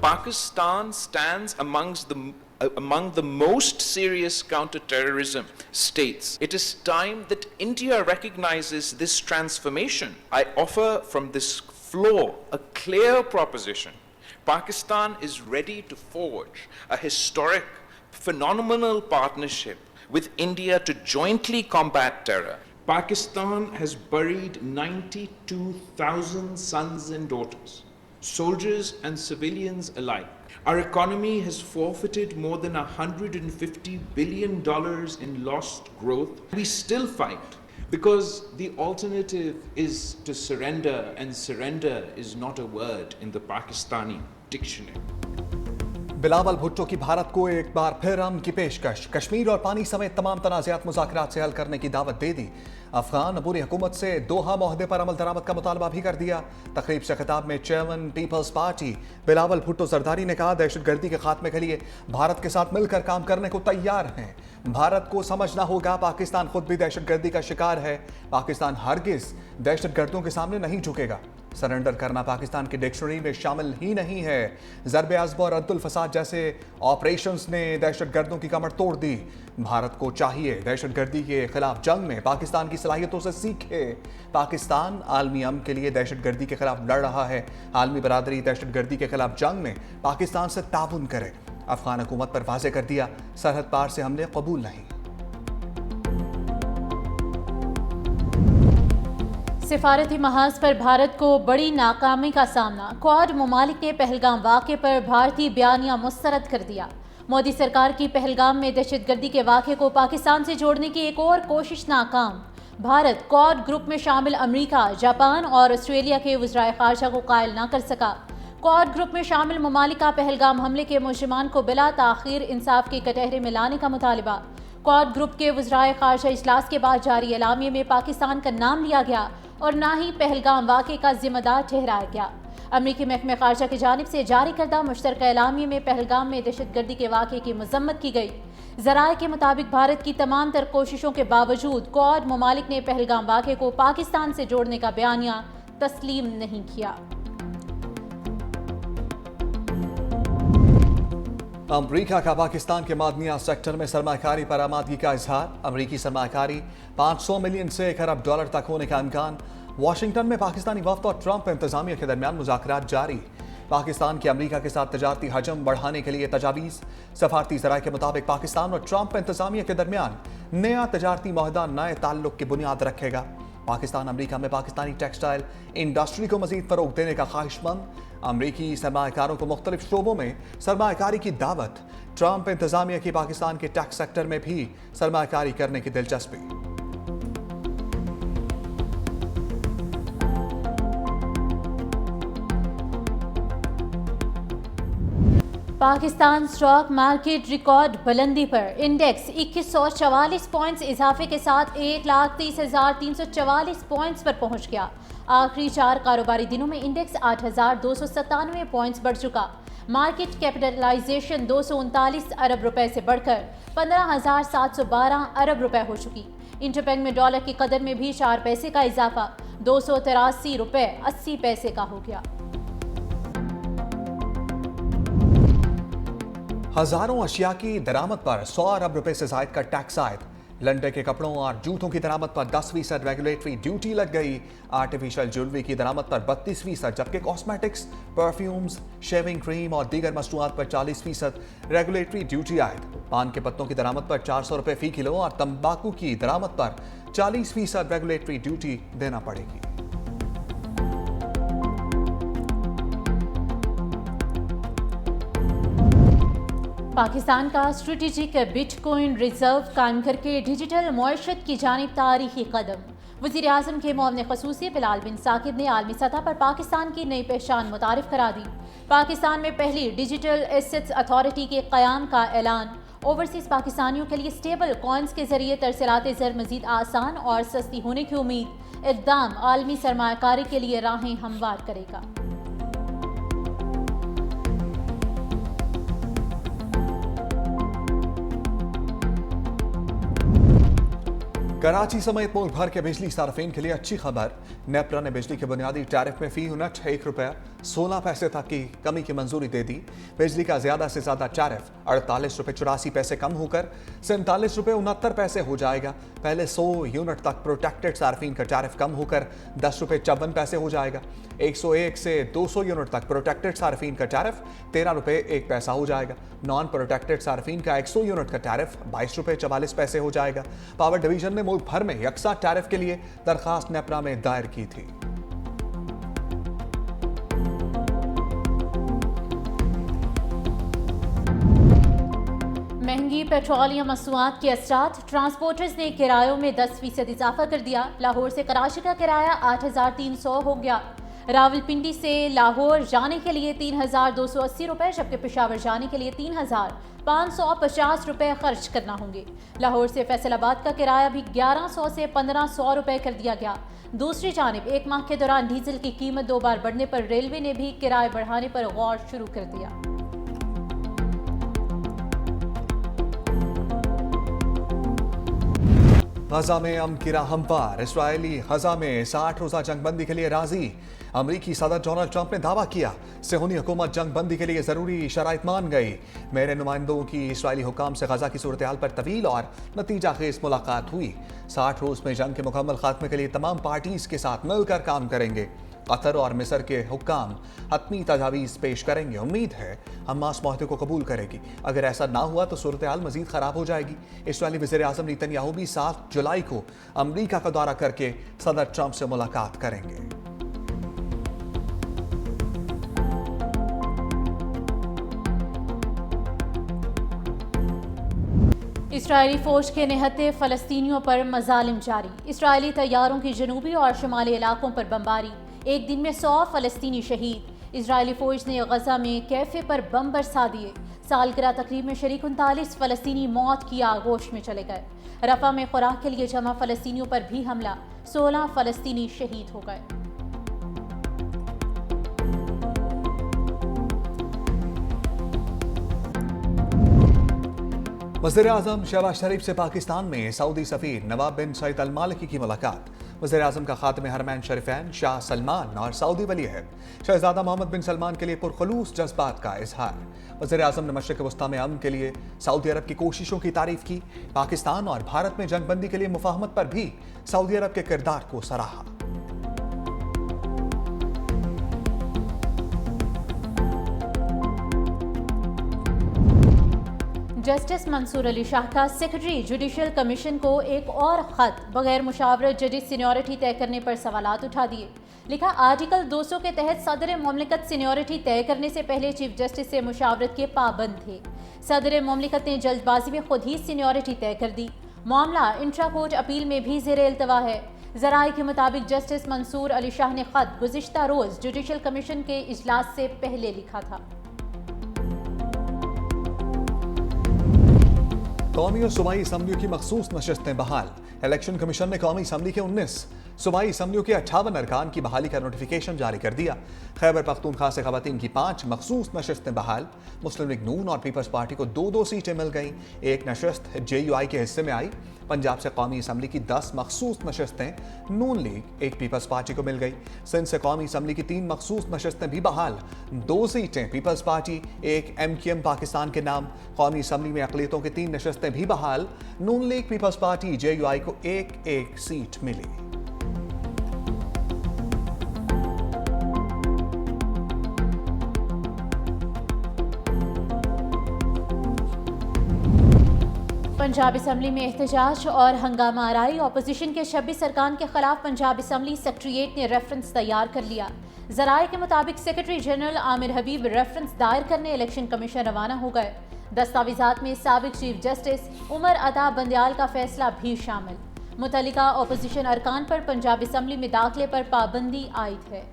Pakistan stands among the most serious counter-terrorism states. It is time that India recognizes this transformation. I offer from this floor a clear proposition. Pakistan is ready to forge a historic, phenomenal partnership with India to jointly combat terror. Pakistan has buried 92,000 sons and daughters, soldiers and civilians alike. Our economy has forfeited more than $150 billion in lost growth. We still fight because the alternative is to surrender, and surrender is not a word in the Pakistani dictionary. Bilawal Bhutto की भारत को एक बार फिर अमन की पेशकश। कश्मीर और पानी समेत तमाम तनाज़ात मुज़ाकरात से हल करने की दावत दे दी। अफगान अबूरी हुकूमत से दोहा मुआहदे पर अमल दरामद का मुतालबा भी कर दिया। तकरीब से खिताब में चेयरमैन पीपल्स पार्टी बिलावल भुट्टो जरदारी ने कहा, दहशतगर्दी के खात्मे के लिए भारत के साथ मिलकर काम करने को तैयार हैं। भारत को समझना होगा पाकिस्तान खुद भी दहशतगर्दी का शिकार है। पाकिस्तान हरगिज दहशतगर्दों के सामने नहीं झुकेगा। सरेंडर करना पाकिस्तान की डिक्शनरी में शामिल ही नहीं है। ज़रब अज़ब और अद्दुल फसाद जैसे ऑपरेशंस ने दहशतगर्दों की कमर तोड़ दी। भारत को चाहिए दहशतगर्दी के खिलाफ जंग में पाकिस्तान की सलाहियतों से सीखे। पाकिस्तान आलमी अमन के लिए दहशतगर्दी के खिलाफ लड़ रहा है। आलमी बरादरी दहशतगर्दी के खिलाफ जंग में पाकिस्तान से ताउन करे। अफगान हुकूमत पर वाज़े कर दिया, सरहद पार से हमले कबूल नहीं। सिफारती महाज पर भारत को बड़ी नाकामी का सामना। क्वाड ममालिक ने पहलगाम वाक़े पर भारतीय बयानिया मुस्तरद कर दिया। मोदी सरकार की पहलगाम में दहशतगर्दी के वाक़े को पाकिस्तान से जोड़ने की एक और कोशिश नाकाम। भारत क्वाड ग्रुप में शामिल अमेरिका, जापान और ऑस्ट्रेलिया के वज़राए ख़ारजा को कायल न कर सका। क्वाड ग्रुप में शामिल ममालिक का पहलगाम हमले के मुलज़िमान को बिला ताख़ीर इंसाफ के कटहरे में लाने का मुतालिबा। क्वाड ग्रुप के वज़राए ख़ारजा इजलास के बाद जारी एलामिये में पाकिस्तान का नाम लिया गया और ना ही पहलगाम वाक़े का जिम्मेदार ठहराया गया। अमरीकी महकमे ख़ारजा की जानिब से जारी करदा मुश्तरका एलामिये में पहलगाम में दहशतगर्दी के वाक़े की मज़म्मत की गई। ज़राए के मुताबिक भारत की तमाम तर कोशिशों के बावजूद क्वाड ममालिक ने पहलगाम वाक़े को पाकिस्तान से जोड़ने का बयानिया तस्लीम नहीं किया। अमरीका का पाकिस्तान के मादनिया सेक्टर में सरमाकारी पर आमादगी का इजहार। अमरीकी सरमाकारी 500 मिलियन से $1 अरब तक होने का इम्कान। वाशिंगटन में पाकिस्तानी वफ्द और ट्रंप इंतजामिया के दरमियान मुज़ाकरात जारी। पाकिस्तान की अमरीका के साथ तजारती हजम बढ़ाने के लिए तजावीज़। सफारती ज़राए के मुताबिक पाकिस्तान और ट्रंप इंतजामिया के दरमियान नया तजारती मुआहदा नए ताल्लुक की बुनियाद रखेगा। पाकिस्तान अमरीका में पाकिस्तानी टेक्सटाइल इंडस्ट्री को मजीद फ़रोग देने का ख्वाहिशमंद। अमरीकी सरमाकारों को मुख्तलिफ शोबों में सरमाकारी की दावत। ट्रंप इंतजामिया की पाकिस्तान के टैक्स सेक्टर में भी सरमाकारी करने की दिलचस्पी। पाकिस्तान स्टॉक मार्केट रिकॉर्ड बुलंदी पर। इंडेक्स 2144 पॉइंट्स इजाफे के साथ 1,30,344 पॉइंट्स पर पहुंच गया। आखिरी 4 कारोबारी दिनों में इंडेक्स 8,297 पॉइंट्स बढ़ चुका। मार्केट कैपिटलाइजेशन 239 अरब रुपए से बढ़कर 15,712 अरब रुपए हो चुकी। इंटरबैंक में डॉलर की कदर में भी 4 पैसे का इजाफा 283 रुपए 80 पैसे का हो गया। हजारों अशिया की दरामद पर 100 अरब रुपए से जायद का टैक्स आयद। लंडे के कपड़ों और जूतों की दरामद पर 10% रेगुलेटरी ड्यूटी लग गई। आर्टिफिशियल ज्वेलरी की दरामद पर 32%, जबकि कॉस्मेटिक्स, परफ्यूम्स, शेविंग क्रीम और दीगर मसनूआत पर 40% रेगुलेटरी ड्यूटी आयद। पान के पत्तों की दरामद पर 400 रुपए फी किलो और तंबाकू की दरामद पर 40% रेगुलेटरी ड्यूटी देना पड़ेगी। पाकिस्तान का स्ट्रेटेजिक बिटकॉइन रिजर्व कायम करके डिजिटल मुआशरत की जानिब तारीखी कदम। वज़ीर आज़म के मुआविन ख़ुसूसी बिलाल बिन साकिब ने आलमी सतह पर पाकिस्तान की नई पहचान मुतारिफ करा दी। पाकिस्तान में पहली डिजिटल एसेट्स अथॉरिटी के क़याम का ऐलान। ओवरसीज़ पाकिस्तानियों के लिए स्टेबल कॉइन्स के जरिए तरसीलात ज़र मज़ीद आसान और सस्ती होने की उम्मीद। इक़दाम आलमी सरमायाकारी के लिए राहें हमवार करेगा। कराची समेत मुल्क भर के बिजली सार्फिन के लिए अच्छी खबर। नेपरा ने बिजली के बुनियादी टैरिफ में फी यूनिट ₹1.16 तक की कमी की मंजूरी दे दी। बिजली का ज्यादा से ज्यादा टैरिफ ₹48.84 कम होकर ₹47.69 हो जाएगा। पहले 100 यूनिट तक प्रोटेक्टेड सार्फिन का टैरिफ कम होकर ₹10.54 हो जाएगा। 101 से 200 यूनिट तक प्रोटेक्टेड सार्फिन का टैरिफ ₹13.01 हो जाएगा। नॉन प्रोटेक्टेड सार्फिन का 100 यूनिट का टैरिफ ₹22.44 हो जाएगा। पावर डिवीजन ने मुल्क भर में यकसा टैरिफ के लिए दरखास्त नेपरा में दायर की थी। महंगी पेट्रोलियम मसनूआत के असरात, ट्रांसपोर्टर्स ने किरायों में 10% इजाफा कर दिया। लाहौर से कराची का किराया 8,300 हो गया। रावलपिंडी से लाहौर जाने के लिए ₹3,280, जबकि पेशावर जाने के लिए ₹3,550 खर्च करना होंगे। लाहौर से फैसलाबाद का किराया भी 1100 से ₹1,500 कर दिया गया। दूसरी जानिब एक माह के दौरान डीजल की कीमत 2 बार बढ़ने पर रेलवे ने भी किराए बढ़ाने पर गौर शुरू कर दिया। गजा में अमन की राह हमवार। इसराइली गजा में 60 रोजा जंगबंदी के लिए राजी। अमरीकी सदर डोनाल्ड ट्रंप ने दावा किया, सेहूनी हुकूमत जंगबंदी के लिए जरूरी शराइत मान गई। मेरे नुमाइंदों की इसराइली हुकाम से गजा की सूरत हाल पर तवील और नतीजा खेज मुलाकात हुई। 60 रोज में जंग के मुकम्मल खात्मे के लिए तमाम पार्टीज के साथ मिलकर काम करेंगे। कतर और मिस्र के हुक्काम हतमी तजावीज़ पेश करेंगे। उम्मीद है हमास मुआहदे को कबूल करेगी। अगर ऐसा ना हुआ तो सूरत हाल मजीद खराब हो जाएगी। इसराइली वज़ीर आज़म नेतन्याहू भी 7 जुलाई को अमरीका का दौरा करके सदर ट्रंप से मुलाकात करेंगे। इसराइली फौज के निहत्ते फ़लस्तीनियों पर मजालिम जारी। इसराइली तैयारों की जनूबी और शुमाली इलाकों पर बमबारी। एक दिन में 100 फ़लस्तीनी शहीद। इसराइली फौज ने गजा में कैफे पर बम बरसा दिए। सालगिरह तकरीब में शरीक 39 फ़लस्तीनी मौत की आगोश में चले गए। रफा में खुराक के लिए जमा फ़लस्तीनियों पर भी हमला। 16 फ़लस्तीनी शहीद हो गए। वज़ीर आज़म शहबाज शरीफ से पाकिस्तान में सऊदी सफ़ीर नवाब बिन सईद अल मालिकी की मुलाकात। वज़ीर आज़म का खातिम हरमैन शरीफैन शाह सलमान और सऊदी वली अहद शहजादा मोहम्मद बिन सलमान के लिए पुरखलूस जज्बात का इजहार। वज़ीर आज़म ने मशरिक़ वस्ता में अमन के लिए सऊदी अरब की कोशिशों की तारीफ की। पाकिस्तान और भारत में जंगबंदी के लिए मुफाहमत पर भी सऊदी अरब के किरदार को सराहा। जस्टिस मंसूर अली शाह का सेक्रेटरी जुडिशल कमीशन को एक और खत बगैर मुशावरत जजिस सीनियरिटी तय करने पर सवालात उठा दिए। लिखा, आर्टिकल 200 के तहत सदर मुमलिकत सीनियरिटी तय करने से पहले चीफ जस्टिस से मुशावरत के पाबंद थे। सदर मुमलिकत ने जल्दबाजी में खुद ही सीनियरिटी तय कर दी। मामला इंट्रा कोर्ट अपील में भी ज़ेरे इल्तवा है। ज़राए के मुताबिक जस्टिस मंसूर अली शाह ने खत गुज़िश्ता रोज़ जुडिशल कमीशन के इजलास से पहले लिखा था। कौमी और सूबाई असम्बलियों की मखसूस नशस्तें बहाल। इलेक्शन कमीशन ने कौमी असम्बली के 19, सूबाई असम्बलियों के 58 अरकान की बहाली का नोटिफिकेशन जारी कर दिया। खैबर पख्तूनख्वा से खवातीन की 5 मखसूस नशस्तें बहाल। मुस्लिम लीग नून और पीपल्स पार्टी को 2-2 सीटें मिल गईं। एक नशस्त JUI के हिस्से में आई। पंजाब से कौमी असम्बली की 10 मखसूस नशस्तें नून लीग, एक पीपल्स पार्टी को मिल गई। सिंध से कौमी असम्बली की 3 मखसूस नशस्तें भी बहाल। 2 सीटें पीपल्स पार्टी, एक MQM पाकिस्तान के नाम। कौमी असम्बली में अक़लियतों की 3 नशस्तें भी बहाल। नून लीग, पीपल्स पार्टी, JUI को एक सीट मिली। पंजाब असम्बली में एहतजाज और हंगामा आराई। अपोजिशन के 26 अरकान के खिलाफ पंजाब असम्बली सेक्रेटेरिएट ने रेफरेंस तैयार कर लिया। ज़राए के मुताबिक सेक्रेटरी जनरल आमिर हबीब रेफरेंस दायर करने इलेक्शन कमीशन रवाना हो गए। दस्तावेजात में साबिक चीफ जस्टिस उमर अता बंदयाल का फैसला भी शामिल। मुतल्लिका अपोजिशन अरकान पर पंजाब असम्बली में दाखिले पर पाबंदी आयद है।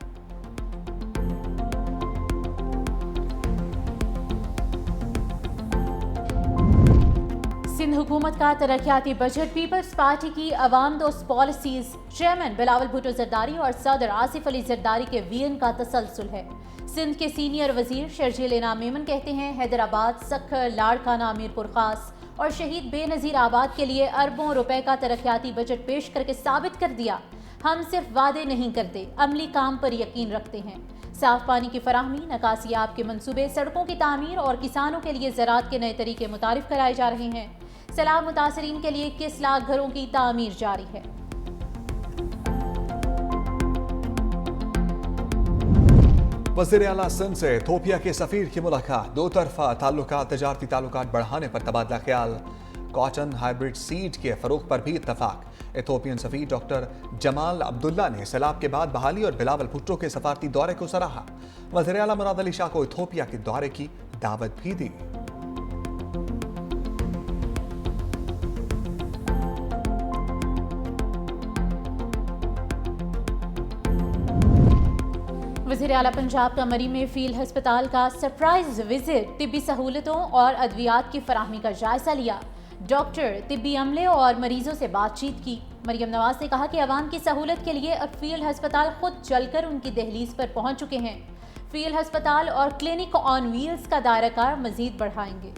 सिंध हुकूमत का तरक्याती बजट। पीपल्स पार्टी की अवाम दोस्त पॉलिसीज। चेयरमैन बिलावल भुट्टो जरदारी और सदर आसिफ अली जरदारी के VN का तसलसल है। सिंध के सीनियर वजीर शर्जील इनाम मेमन कहते हैं, हैदराबाद, सखर, लाड़काना, मीरपुर खास और शहीद बेनज़ीर आबाद के लिए अरबों रुपए का तरक्याती बजट पेश करके साबित कर दिया, हम सिर्फ वादे नहीं करते, अमली काम पर यकीन रखते हैं। साफ पानी की फराहमी, नकासियाब के मंसूबे, सड़कों की तामीर और किसानों के लिए ज़राअत के नए तरीके मुतारिफ कराए जा रहे हैं। सैलाब मुतासरीन के लिए 21 लाख घरों की तामीर जारी है। वज़ीर आला सिंध से इथोपिया के सफीर की मुलाकात, दो तरफा ताल्लुकात, तजारती ताल्लुकात बढ़ाने पर तबादला ख्याल। कॉटन हाइब्रिड सीड के फरोख पर भी इत्तफाक। इथोपियन सफीर डॉक्टर जमाल अब्दुल्ला ने सैलाब के बाद बहाली और बिलावल भुट्टो के सफारती दौरे को सराहा। वज़ीर आला मुराद अली शाह को इथोपिया के दौरे की दावत भी दी। वज़ीर आला पंजाब का मरी में फील्ड अस्पताल का सरप्राइज विजिट, तिब्बी सहूलतों और अद्वियात की फराहमी का जायजा लिया। डॉक्टर, तिब्बी अमले और मरीजों से बातचीत की। मरियम नवाज ने कहा कि आवाम की सहूलत के लिए अब फील्ड अस्पताल खुद चलकर उनकी दहलीज पर पहुंच चुके हैं। फील्ड अस्पताल और क्लिनिक ऑन व्हील्स का दायरा कार मजीद बढ़ाएंगे।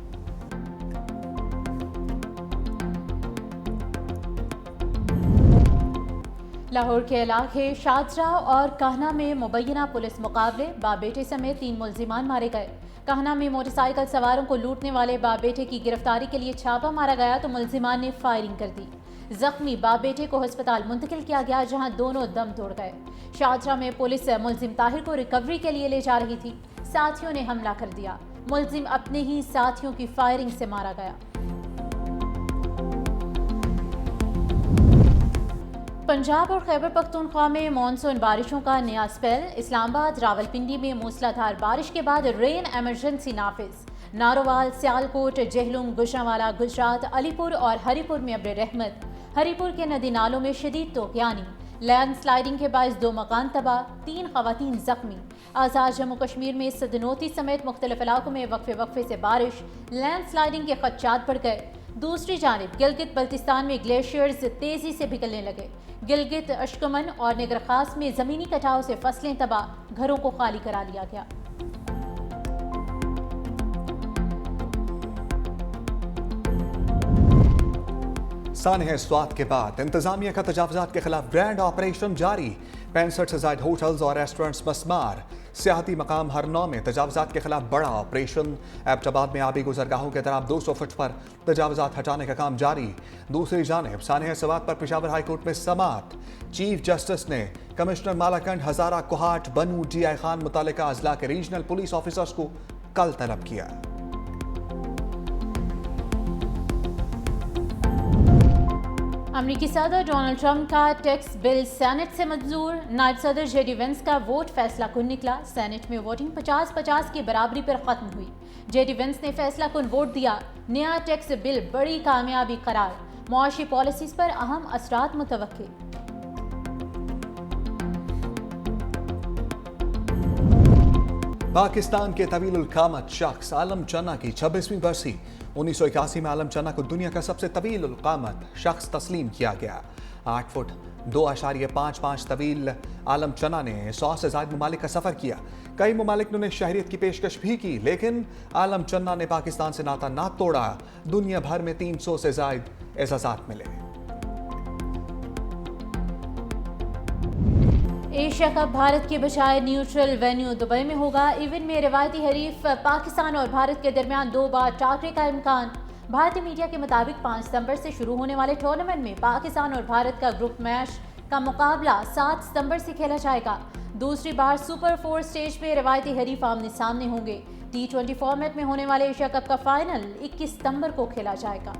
लाहौर के इलाके शाहजरा और कहना में मुबैना पुलिस मुकाबले, बाप बेटे समेत 3 मुल्जिमान मारे गए। कहना में मोटरसाइकिल सवारों को लूटने वाले बाप बेटे की गिरफ्तारी के लिए छापा मारा गया तो मुल्जिमान ने फायरिंग कर दी। जख्मी बाप बेटे को अस्पताल मुंतकिल किया गया, जहां दोनों दम तोड़ गए। शाहजरा में पुलिस मुल्जिम ताहिर को रिकवरी के लिए ले जा रही थी, साथियों ने हमला कर दिया। मुल्जिम अपने ही साथियों की फायरिंग से मारा गया। पंजाब और खैबर पख्तूनख्वा में मानसून बारिशों का नया स्पेल। इस्लामाबाद, रावलपिंडी में मूसलाधार बारिश के बाद रेन एमरजेंसी नाफिज। नारोवाल, सियालकोट, जेहलुम, गुजरांवाला, गुजरात, अलीपुर और हरिपुर में अब्र रहमत। हरिपुर के नदी नालों में शदीद तोक़यानी। लैंड स्लाइडिंग के बायस 2 मकान तबाह, 3 खवातीन जख्मी। आज़ाद जम्मू कश्मीर में सदनोती समेत मुख्तलिफ इलाकों में वक्फे से बारिश, लैंड स्लाइडिंग के खदशात बढ़ गए। दूसरी जानिब गिलगित बल्तिस्तान में ग्लेशियर्स तेजी से पिघलने लगे। गिलगित, अशकमन और निगर खास में जमीनी कटाव से फसलें तबाह, घरों को खाली करा लिया गया। सानह स्वात के बाद इंतजामिया का तजावुजात के खिलाफ ग्रैंड ऑपरेशन जारी। 65 से ज्यादा होटल्स और रेस्टोरेंट्स मस्मार। सियाहती मकाम हरनौ में तजावुजात के खिलाफ बड़ा ऑपरेशन। एबटाबाद में आबी गुजरगाहों के तरफ 200 फुट पर तजावुजात हटाने का काम जारी। दूसरी जानिब सानह स्वात पर पेशावर हाईकोर्ट में समाअत। चीफ जस्टिस ने कमिश्नर मालाकंड, हजारा, कोहाट, बनू, DI खान मुतालिका अजला के रीजनल पुलिस ऑफिसर्स को कल तलब किया। अमरीकी सदर डोनाल्ड ट्रंप का टैक्स बिल सेनेट से मंजूर। नायब सदर JD वेंस का वोट फैसला कुन निकला। सेनेट में वोटिंग 50-50 की बराबरी पर खत्म हुई। JD वेंस ने फैसला कुन वोट दिया। नया टैक्स बिल बड़ी कामयाबी करार। मुआशी पॉलिसीज पर अहम असरात मुतवक्के। पाकिस्तान के तवील कामत शख्स आलम चन्ना की 26वीं बरसी। 1981 में आलम चन्ना को दुनिया का सबसे तवील कामत शख्स तस्लीम किया गया। 8 फुट 2.55 तवील आलम चन्ना ने 100 से ज्यादा ममालिक का सफर किया। कई ममालिक ने उन्हें शहरियत की पेशकश भी की, लेकिन आलम चन्ना ने पाकिस्तान से नाता ना तोड़ा। दुनिया भर में 300 से ज्यादा एजाज़ात मिले। एशिया कप भारत के बजाय न्यूट्रल वेन्यू दुबई में होगा। इवेंट में रिवायती हरीफ पाकिस्तान और भारत के दरमियान 2 बार टाकरे का इम्कान। भारतीय मीडिया के मुताबिक 5 सितंबर से शुरू होने वाले टूर्नामेंट में पाकिस्तान और भारत का ग्रुप मैच का मुकाबला 7 सितंबर से खेला जाएगा। दूसरी बार सुपर 4 स्टेज पे रिवायती हरीफ आमने सामने होंगे। T20 फॉर्मेट में होने वाले एशिया कप का फाइनल 21 सितंबर को खेला जाएगा।